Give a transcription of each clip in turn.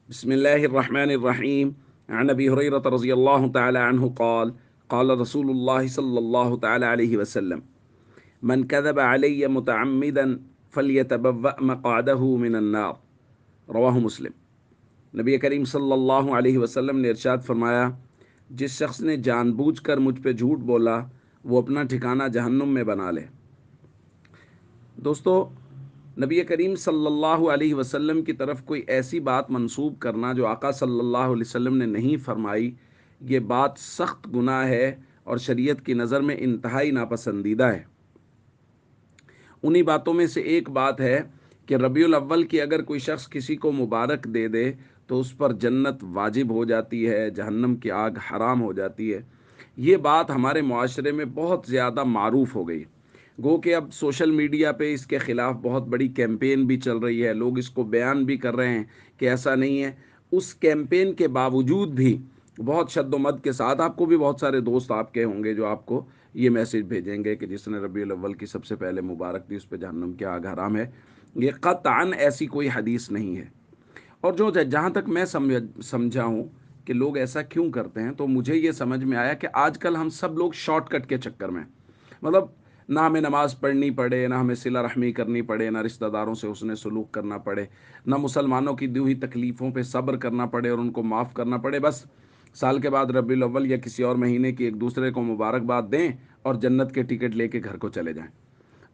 بسم الله الرحمن الرحيم. عن أبي هريرة رضي الله تعالى عنه قال قال رسول الله صلى الله تعالى عليه وسلم: من كذب علي متعمدا فليتبوأ مقعده من النار. رواہ مسلم۔ نبی کریم صلی اللہ علیہ وسلم نے ارشاد فرمایا، جس شخص نے جان بوجھ کر مجھ پہ جھوٹ بولا وہ اپنا ٹھکانہ جہنم میں بنا لے۔ دوستو، نبی کریم صلی اللہ علیہ وسلم کی طرف کوئی ایسی بات منسوب کرنا جو آقا صلی اللہ علیہ وسلم نے نہیں فرمائی، یہ بات سخت گناہ ہے اور شریعت کی نظر میں انتہائی ناپسندیدہ ہے۔ انہی باتوں میں سے ایک بات ہے کہ ربیع الاول کی اگر کوئی شخص کسی کو مبارک دے دے تو اس پر جنت واجب ہو جاتی ہے، جہنم کی آگ حرام ہو جاتی ہے۔ یہ بات ہمارے معاشرے میں بہت زیادہ معروف ہو گئی، گو کہ اب سوشل میڈیا پہ اس کے خلاف بہت بڑی کیمپین بھی چل رہی ہے، لوگ اس کو بیان بھی کر رہے ہیں کہ ایسا نہیں ہے۔ اس کیمپین کے باوجود بھی بہت شد و مد کے ساتھ آپ کو بھی بہت سارے دوست آپ کے ہوں گے جو آپ کو یہ میسج بھیجیں گے کہ جس نے ربیع الاول کی سب سے پہلے مبارک دی اس پہ جہنم کی آگ حرام ہے۔ یہ قطعاً ایسی کوئی حدیث نہیں ہے۔ اور جہاں تک میں سمجھا ہوں کہ لوگ ایسا کیوں کرتے ہیں، تو مجھے یہ سمجھ میں آیا کہ آج کل ہم سب لوگ شارٹ کٹ کے چکر میں، مطلب نہ ہمیں نماز پڑھنی پڑے، نہ ہمیں صلہ رحمی کرنی پڑے، نہ رشتہ داروں سے حسن سلوک کرنا پڑے، نہ مسلمانوں کی دی ہوئی تکلیفوں پہ صبر کرنا پڑے اور ان کو معاف کرنا پڑے، بس سال کے بعد ربیع الاول یا کسی اور مہینے کی ایک دوسرے کو مبارکباد دیں اور جنت کے ٹکٹ لے کے گھر کو چلے جائیں۔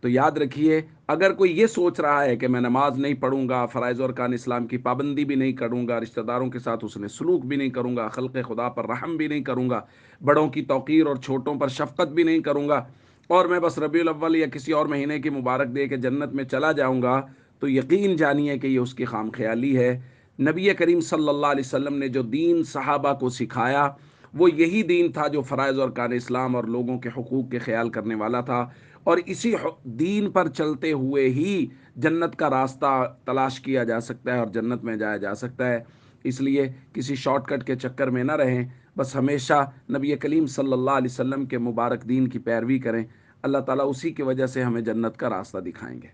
تو یاد رکھیے، اگر کوئی یہ سوچ رہا ہے کہ میں نماز نہیں پڑھوں گا، فرائض اور ارکان اسلام کی پابندی بھی نہیں کروں گا، رشتہ داروں کے ساتھ حسن سلوک بھی نہیں کروں گا، خلق خدا پر رحم بھی نہیں کروں گا، بڑوں کی توقیر اور چھوٹوں پر شفقت بھی نہیں کروں گا، اور میں بس ربیع الاول یا کسی اور مہینے کی مبارک دے کے جنت میں چلا جاؤں گا، تو یقین جانیے کہ یہ اس کی خام خیالی ہے۔ نبی کریم صلی اللہ علیہ وسلم نے جو دین صحابہ کو سکھایا وہ یہی دین تھا جو فرائض اور ارکان اسلام اور لوگوں کے حقوق کے خیال کرنے والا تھا، اور اسی دین پر چلتے ہوئے ہی جنت کا راستہ تلاش کیا جا سکتا ہے اور جنت میں جایا جا سکتا ہے۔ اس لیے کسی شارٹ کٹ کے چکر میں نہ رہیں، بس ہمیشہ نبی کریم صلی اللہ علیہ وسلم کے مبارک دین کی پیروی کریں۔ اللہ تعالیٰ اسی کی وجہ سے ہمیں جنت کا راستہ دکھائیں گے۔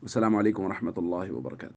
السلام علیکم ورحمۃ اللہ وبرکاتہ۔